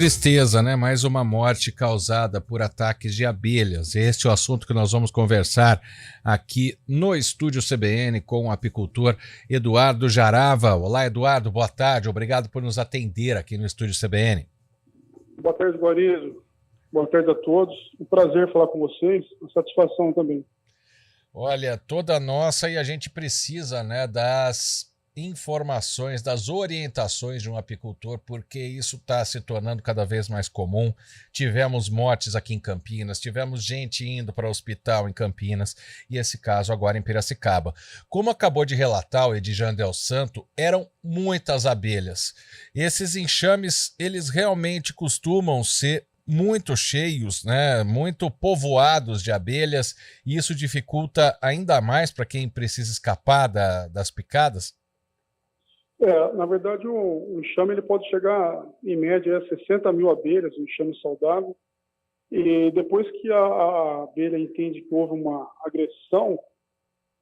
Tristeza, né? Mais uma morte causada por ataques de abelhas. Este é o assunto que nós vamos conversar aqui no Estúdio CBN com o apicultor Eduardo Jarava. Olá, Eduardo, boa tarde. Obrigado por nos atender aqui no Estúdio CBN. Boa tarde, Guarizo. Boa tarde a todos. Um prazer falar com vocês. Uma satisfação também. Olha, toda nossa, e a gente precisa, né, das informações, das orientações de um apicultor, porque isso está se tornando cada vez mais comum. Tivemos mortes aqui em Campinas, tivemos gente indo para o hospital em Campinas e esse caso agora em Piracicaba. Como acabou de relatar o Edjan Del Santo, eram muitas abelhas. Esses enxames, eles realmente costumam ser muito cheios, né? Muito povoados de abelhas, e isso dificulta ainda mais para quem precisa escapar das picadas? Na verdade, o enxame ele pode chegar, em média, a 60 mil abelhas, um enxame saudável. E depois que a abelha entende que houve uma agressão,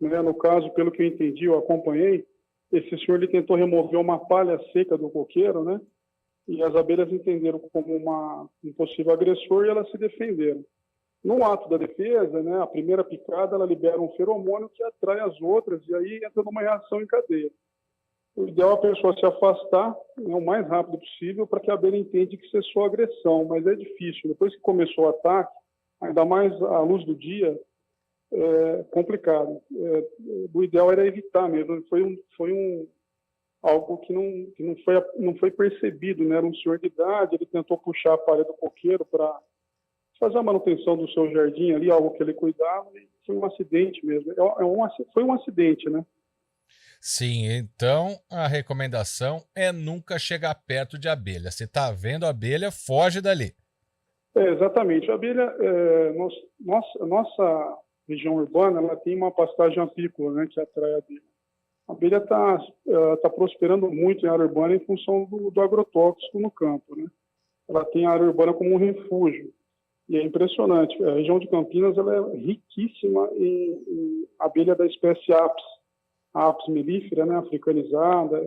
né, no caso, pelo que eu entendi, eu acompanhei, esse senhor ele tentou remover uma palha seca do coqueiro, né? E as abelhas entenderam como um possível agressor e elas se defenderam. No ato da defesa, né, a primeira picada, ela libera um feromônio que atrai as outras e aí entra numa reação em cadeia. O ideal é a pessoa se afastar, né, o mais rápido possível para que a abelha entenda que cessou a agressão, mas é difícil. Depois que começou o ataque, ainda mais à luz do dia, é complicado. O ideal era evitar mesmo. Foi algo que não foi percebido, né? Era um senhor de idade, ele tentou puxar a palha do coqueiro para fazer a manutenção do seu jardim ali, algo que ele cuidava, e foi um acidente mesmo. Foi um acidente, né? Sim, então a recomendação é nunca chegar perto de abelha. Se está vendo abelha, foge dali. Exatamente. A abelha, nossa região urbana, ela tem uma pastagem apícola, né, que atrai a abelha. A abelha está prosperando muito em área urbana em função do agrotóxico no campo, né? Ela tem a área urbana como um refúgio. E é impressionante. A região de Campinas ela é riquíssima em abelha da espécie Apis. A Apis mellifera, né, africanizada,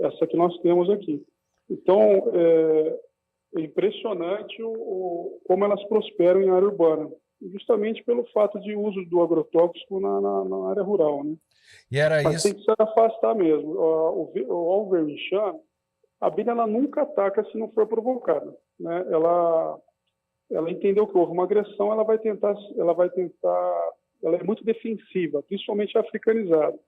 essa que nós temos aqui. Então, é impressionante como elas prosperam em área urbana, justamente pelo fato de uso do agrotóxico na área rural, né? E era Mas isso. tem que se afastar mesmo. O vermichano, a abelha ela nunca ataca se não for provocada, né? Ela entendeu que houve uma agressão, ela é muito defensiva, principalmente a africanizada.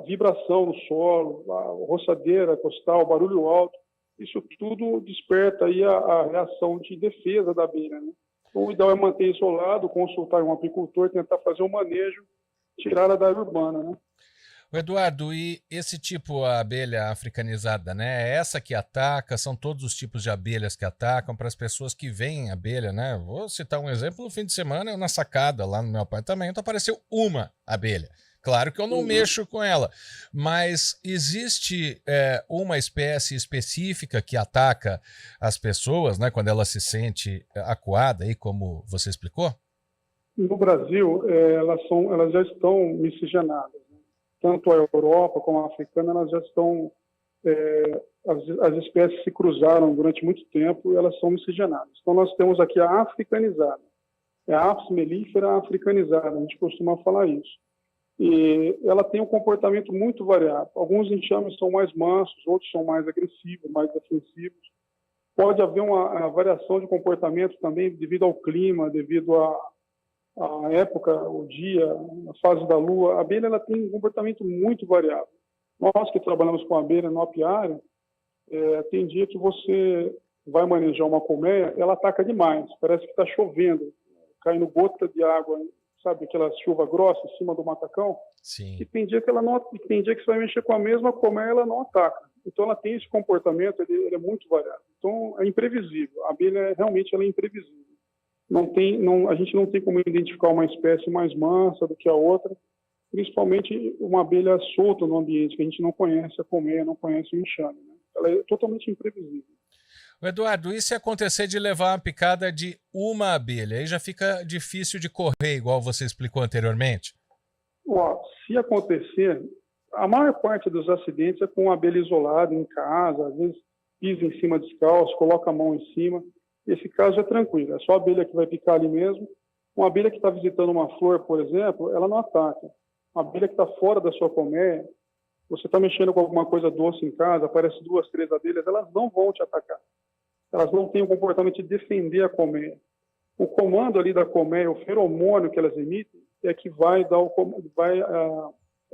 Vibração no solo, a roçadeira costal, barulho alto, isso tudo desperta aí a reação de defesa da abelha, né? Então, o ideal é manter isolado, consultar um apicultor, tentar fazer um manejo, tirar ela da área urbana, né? Eduardo, e esse tipo, a abelha africanizada, né? É essa que ataca, são todos os tipos de abelhas que atacam para as pessoas que veem abelha, né? Vou citar um exemplo, no fim de semana, eu na sacada, lá no meu apartamento, apareceu uma abelha. Claro que eu não mexo com ela, mas existe uma espécie específica que ataca as pessoas, né? Quando ela se sente acuada, aí, como você explicou? No Brasil, elas já estão miscigenadas. Tanto a Europa como a africana, elas já estão, as espécies se cruzaram durante muito tempo e elas são miscigenadas. Então, nós temos aqui a africanizada, é a Apis mellifera africanizada, a gente costuma falar isso. E ela tem um comportamento muito variado. Alguns enxames são mais mansos, outros são mais agressivos, mais defensivos. Pode haver uma variação de comportamento também devido ao clima, devido a época, o dia, a fase da lua. A abelha ela tem um comportamento muito variável. Nós que trabalhamos com abelha no apiário, tem dia que você vai manejar uma colmeia, ela ataca demais, parece que está chovendo, caindo gota de água, sabe, aquela chuva grossa em cima do matacão. Sim. E tem dia que tem dia que você vai mexer com a mesma colmeia, ela não ataca. Então ela tem esse comportamento, ele é muito variável. Então é imprevisível. A abelha realmente ela é imprevisível. A gente não tem como identificar uma espécie mais mansa do que a outra, principalmente uma abelha solta no ambiente, que a gente não conhece a colmeia, não conhece o enxame, né? Ela é totalmente imprevisível. Eduardo, e se acontecer de levar uma picada de uma abelha? Aí já fica difícil de correr, igual você explicou anteriormente? Se acontecer, a maior parte dos acidentes é com abelha isolada em casa, às vezes pisa em cima descalço, coloca a mão em cima. Esse caso é tranquilo, é só a abelha que vai picar ali mesmo. Uma abelha que está visitando uma flor, por exemplo, ela não ataca. Uma abelha que está fora da sua colmeia, você está mexendo com alguma coisa doce em casa, aparece 2, 3 abelhas, elas não vão te atacar. Elas não têm o comportamento de defender a colmeia. O comando ali da colmeia, o feromônio que elas emitem, é que vai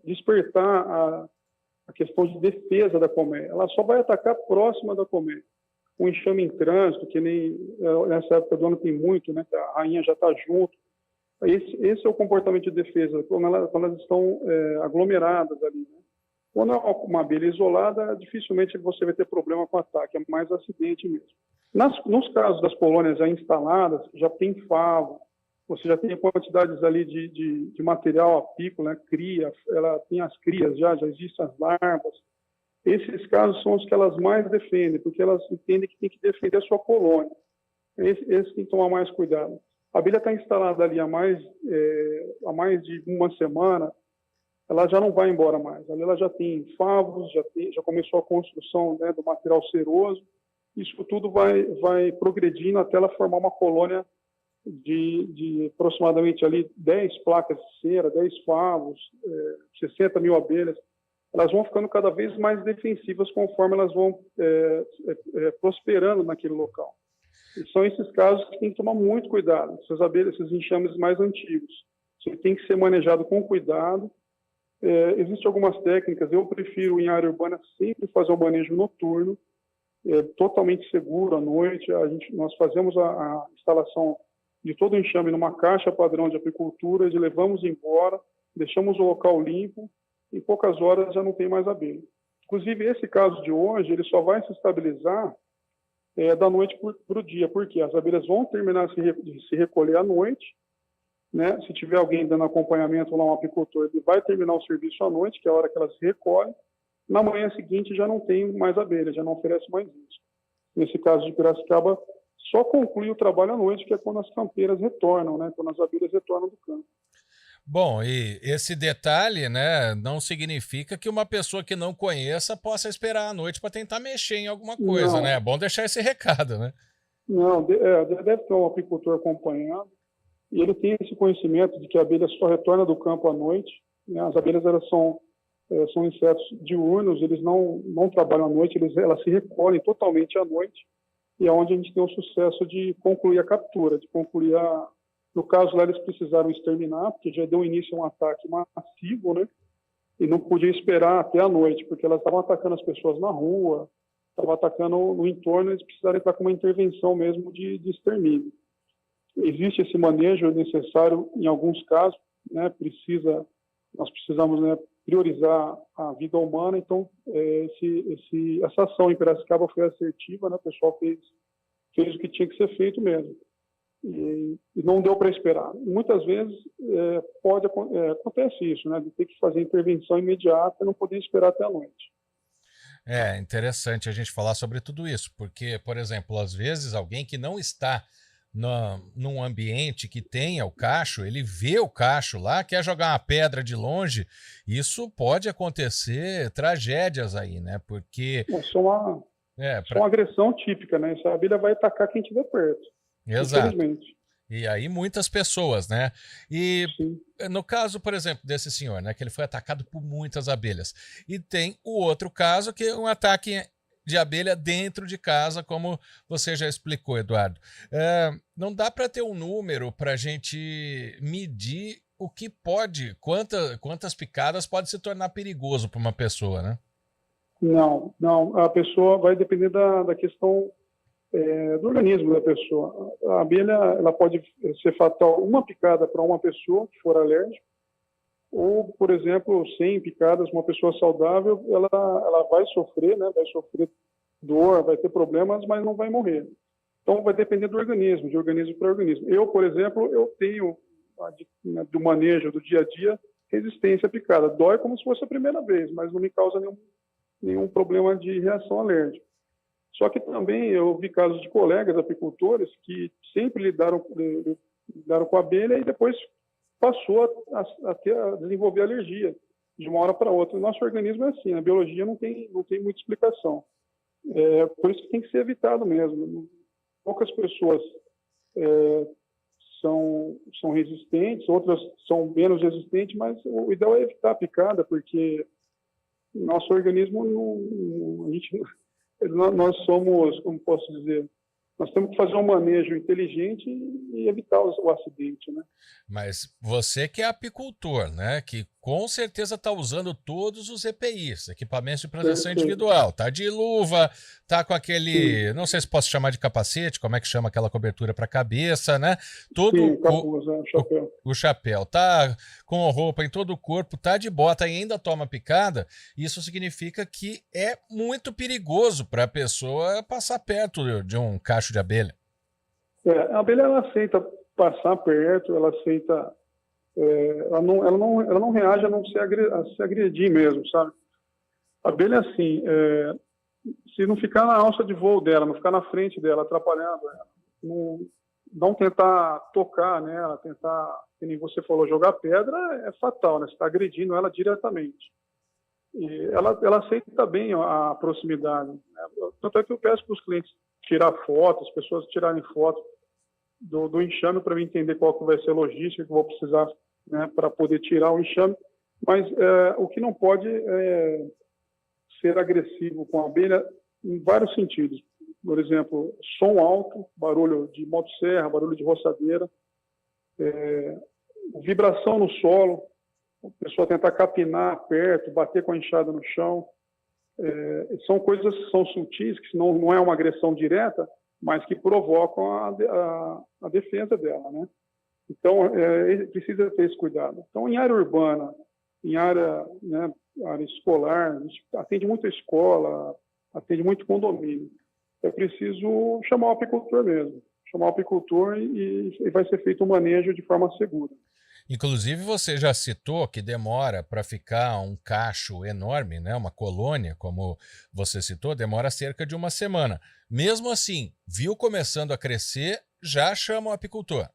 despertar a questão de defesa da colmeia. Ela só vai atacar próxima da colmeia. Um enxame em trânsito, que nem nessa época do ano tem muito, né? A rainha já está junto. Esse é o comportamento de defesa, quando elas estão aglomeradas ali. Né? Quando é uma abelha isolada, dificilmente você vai ter problema com ataque, é mais acidente mesmo. Nos casos das colônias já instaladas, já tem favo, você já tem quantidades ali de material apícola, né? Cria, ela tem as crias já existem as larvas. Esses casos são os que elas mais defendem, porque elas entendem que tem que defender a sua colônia. Esses tem que tomar mais cuidado. A abelha está instalada ali há mais de uma semana, ela já não vai embora mais. Ali ela já tem favos, já começou a construção, né, do material ceroso. Isso tudo vai progredindo até ela formar uma colônia de aproximadamente ali 10 placas de cera, 10 favos, 60 mil abelhas. Elas vão ficando cada vez mais defensivas conforme elas vão prosperando naquele local. E são esses casos que tem que tomar muito cuidado. Essas abelhas, esses enxames mais antigos, isso tem que ser manejado com cuidado. Existem algumas técnicas, eu prefiro em área urbana sempre fazer um manejo noturno, totalmente seguro à noite. Nós fazemos a instalação de todo o enxame numa caixa padrão de apicultura, levamos embora, deixamos o local limpo, em poucas horas já não tem mais abelha. Inclusive, esse caso de hoje, ele só vai se estabilizar da noite para o dia, porque as abelhas vão terminar de se recolher à noite, né? Se tiver alguém dando acompanhamento lá, um apicultor, ele vai terminar o serviço à noite, que é a hora que elas se recolhem. Na manhã seguinte já não tem mais abelha, já não oferece mais isso. Nesse caso de Piracicaba, só conclui o trabalho à noite, que é quando as campeiras retornam, né? Quando as abelhas retornam do campo. Bom, e esse detalhe, né, não significa que uma pessoa que não conheça possa esperar a noite para tentar mexer em alguma coisa, Não, né? É bom deixar esse recado, né? não, deve ter um apicultor acompanhando, e ele tem esse conhecimento de que a abelha só retorna do campo à noite, né? As abelhas, elas são insetos diurnos, eles não trabalham à noite, elas se recolhem totalmente à noite, e é onde a gente tem o sucesso de concluir a captura, de concluir No caso lá, eles precisaram exterminar, porque já deu início a um ataque massivo, né? E não podia esperar até a noite, porque elas estavam atacando as pessoas na rua, estavam atacando no entorno, eles precisaram entrar com uma intervenção mesmo de extermínio. Existe esse manejo necessário em alguns casos, né? Nós precisamos, né, priorizar a vida humana, então essa ação em Piracicaba foi assertiva, né? O pessoal fez o que tinha que ser feito mesmo. E não deu para esperar. Muitas vezes acontece isso, né? De ter que fazer intervenção imediata e não poder esperar até a noite. É interessante a gente falar sobre tudo isso, porque, por exemplo, às vezes alguém que não está num ambiente que tenha o cacho, ele vê o cacho lá, quer jogar uma pedra de longe, isso pode acontecer tragédias aí, né? Porque... Só uma agressão típica, né? Essa abelha vai atacar quem estiver perto. Exato. E aí muitas pessoas, né? E Sim. No caso, por exemplo, desse senhor, né? Que ele foi atacado por muitas abelhas. E tem o outro caso, que é um ataque de abelha dentro de casa, como você já explicou, Eduardo. Não dá para ter um número para a gente medir o que pode, quantas picadas pode se tornar perigoso para uma pessoa, né? Não. A pessoa vai depender da questão do organismo da pessoa. A abelha, ela pode ser fatal uma picada para uma pessoa que for alérgica, ou, por exemplo, 100 picadas, uma pessoa saudável, ela vai sofrer, né? Vai sofrer dor, vai ter problemas, mas não vai morrer. Então, vai depender do organismo, de organismo para organismo. Eu, por exemplo, eu tenho, do manejo do dia a dia, resistência à picada. Dói como se fosse a primeira vez, mas não me causa nenhum problema de reação alérgica. Só que também eu vi casos de colegas apicultores que sempre lidaram com a abelha e depois passou a desenvolver alergia de uma hora para outra. O nosso organismo é assim, a biologia não tem muita explicação. Por isso que tem que ser evitado mesmo. Poucas pessoas são resistentes, outras são menos resistentes, mas o ideal é evitar a picada, porque nosso organismo nós somos, como posso dizer, nós temos que fazer um manejo inteligente e evitar o acidente, né? Mas você que é apicultor, né? Que com certeza está usando todos os EPIs, equipamentos de proteção individual. Tá de luva, tá com aquele, não sei se posso chamar de capacete, como é que chama aquela cobertura para a cabeça, né? Capuz, chapéu. O chapéu, tá com roupa em todo o corpo, tá de bota e ainda toma picada. Isso significa que é muito perigoso para a pessoa passar perto de um cacho de abelha. A abelha, ela aceita passar perto, ela aceita, ela não reage a não se agredir mesmo, sabe? A abelha, assim, se não ficar na alça de voo dela, não ficar na frente dela, atrapalhando ela, não tentar tocar nela, tentar, como você falou, jogar pedra, é fatal, né? Você está agredindo ela diretamente. E ela aceita bem a proximidade, né? Tanto é que eu peço para os clientes tirar fotos, as pessoas tirarem fotos do enxame para eu entender qual que vai ser a logística que eu vou precisar, né, para poder tirar o enxame. Mas o que não pode é ser agressivo com a abelha em vários sentidos. Por exemplo, som alto, barulho de motosserra, barulho de roçadeira, vibração no solo, a pessoa tentar capinar perto, bater com a enxada no chão. São coisas que são sutis, que não é uma agressão direta, mas que provocam a defesa dela, né? Então, precisa ter esse cuidado. Então, em área urbana, em área, né, área escolar, a gente atende muito a escola, atende muito condomínio. É preciso chamar o apicultor mesmo. Chamar o apicultor e vai ser feito um manejo de forma segura. Inclusive, você já citou que demora para ficar um cacho enorme, né? Uma colônia, como você citou, demora cerca de uma semana. Mesmo assim, viu começando a crescer, já chama o apicultor.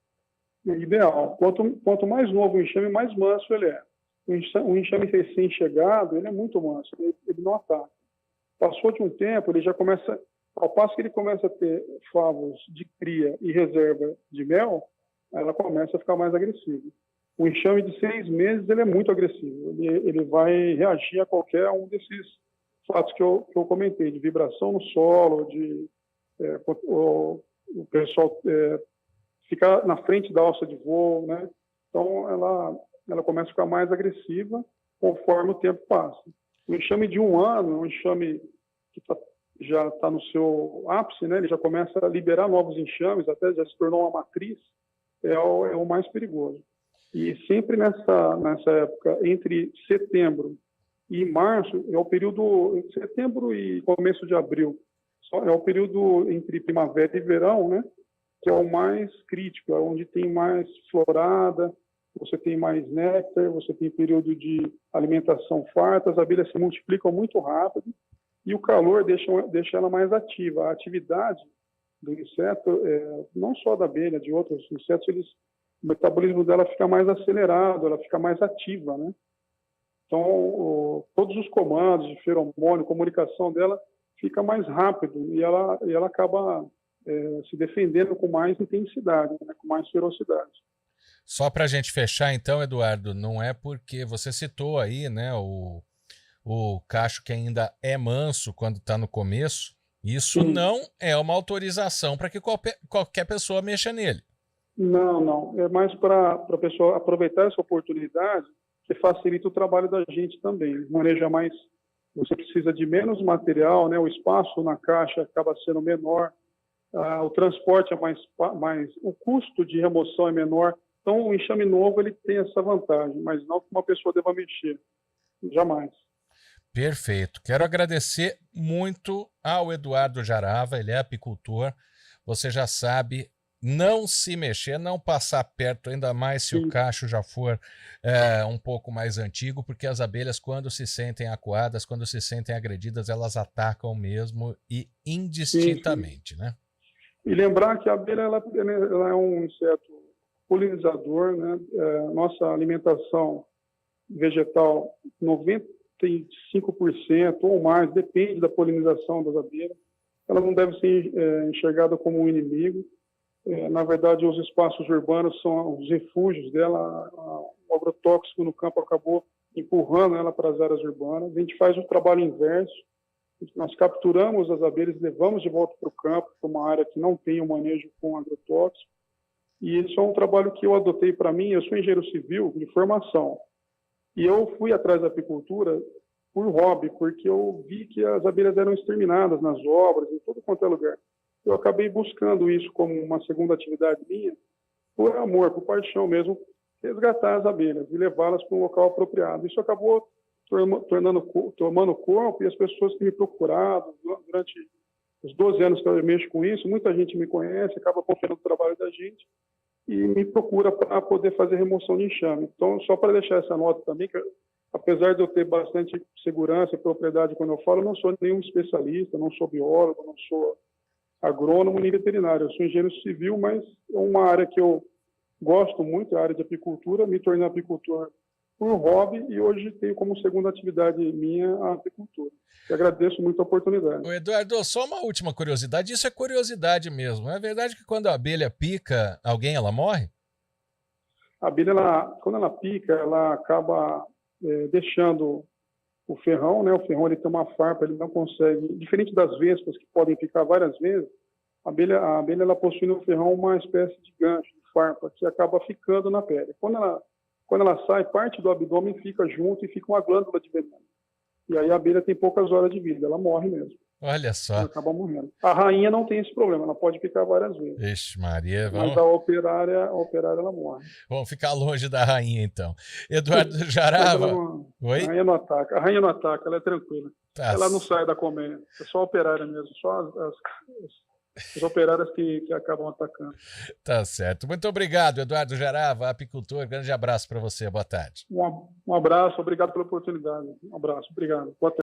É ideal. Quanto mais novo o enxame, mais manso ele é. O enxame recém-chegado, ele é muito manso, ele não ataca. Passou de um tempo, ele já começa, ao passo que ele começa a ter favos de cria e reserva de mel, ela começa a ficar mais agressiva. O enxame de 6 meses, ele é muito agressivo. Ele vai reagir a qualquer um desses fatos que eu comentei, de vibração no solo, de o pessoal ficar na frente da alça de voo, né? Então, ela começa a ficar mais agressiva conforme o tempo passa. O enxame de 1 ano, um enxame que já está no seu ápice, né? Ele já começa a liberar novos enxames, até já se tornou uma matriz, é o mais perigoso. E sempre nessa época, entre setembro e março, é o período, setembro e começo de abril, é o período entre primavera e verão, né? Que é o mais crítico, é onde tem mais florada, você tem mais néctar, você tem período de alimentação farta, as abelhas se multiplicam muito rápido e o calor deixa ela mais ativa. A atividade do inseto, não só da abelha, de outros insetos, o metabolismo dela fica mais acelerado, ela fica mais ativa, né? Então, todos os comandos de feromônio, comunicação dela fica mais rápido e ela acaba se defendendo com mais intensidade, né? Com mais ferocidade. Só para a gente fechar, então, Eduardo, não é porque você citou aí, né, o cacho que ainda é manso quando está no começo, isso Sim. Não é uma autorização para que qualquer pessoa mexa nele. Não. É mais para a pessoa aproveitar essa oportunidade que facilita o trabalho da gente também. Maneja mais, você precisa de menos material, né? O espaço na caixa acaba sendo menor, o transporte é mais, o custo de remoção é menor. Então, o enxame novo ele tem essa vantagem, mas não que uma pessoa deva mexer. Jamais. Perfeito. Quero agradecer muito ao Eduardo Jarava, ele é apicultor. Você já sabe, não se mexer, não passar perto, ainda mais se Sim. O cacho já for um pouco mais antigo, porque as abelhas, quando se sentem acuadas, quando se sentem agredidas, elas atacam mesmo e indistintamente, Sim. Né? E lembrar que a abelha ela é um inseto polinizador, né? Nossa alimentação vegetal, tem 5% ou mais, depende da polinização das abelhas. Ela não deve ser enxergada como um inimigo. Na verdade, os espaços urbanos são os refúgios dela. O agrotóxico no campo acabou empurrando ela para as áreas urbanas. A gente faz o trabalho inverso. Nós capturamos as abelhas e levamos de volta para o campo, para uma área que não tem o manejo com agrotóxico. E isso é um trabalho que eu adotei para mim. Eu sou engenheiro civil de formação. E eu fui atrás da apicultura por hobby, porque eu vi que as abelhas eram exterminadas nas obras, em todo quanto é lugar. Eu acabei buscando isso como uma segunda atividade minha, por amor, por paixão mesmo, resgatar as abelhas e levá-las para um local apropriado. Isso acabou tomando corpo, e as pessoas que me procuraram durante os 12 anos que eu mexo com isso, muita gente me conhece, acaba confiando no trabalho da gente e me procura para poder fazer remoção de enxame. Então, só para deixar essa nota também, que apesar de eu ter bastante segurança e propriedade quando eu falo, eu não sou nenhum especialista, não sou biólogo, não sou agrônomo nem veterinário. Eu sou engenheiro civil, mas é uma área que eu gosto muito, a área de apicultura. Me tornei apicultor por hobby e hoje tenho como segunda atividade minha a apicultura. E agradeço muito a oportunidade. Ô Eduardo, só uma última curiosidade, isso é curiosidade mesmo. É verdade que quando a abelha pica alguém, ela morre? A abelha, quando ela pica, ela acaba deixando o ferrão, né? O ferrão ele tem uma farpa, ele não consegue, diferente das vespas que podem picar várias vezes, a abelha ela possui no ferrão uma espécie de gancho, de farpa, que acaba ficando na pele. Quando ela sai, parte do abdômen fica junto e fica uma glândula de veneno. E aí a abelha tem poucas horas de vida, ela morre mesmo. Olha só. Ela acaba morrendo. A rainha não tem esse problema, ela pode picar várias vezes. Ixi, Maria, Mas a operária ela morre. Vamos ficar longe da rainha, então. Eduardo Jarava. Oi? A rainha não ataca, ela é tranquila. Tá. Ela não sai da colmeia, é só a operária mesmo, só as operárias que acabam atacando. Tá certo. Muito obrigado, Eduardo Jarava, apicultor. Grande abraço para você. Boa tarde. Um abraço, obrigado pela oportunidade. Um abraço, obrigado. Boa tarde.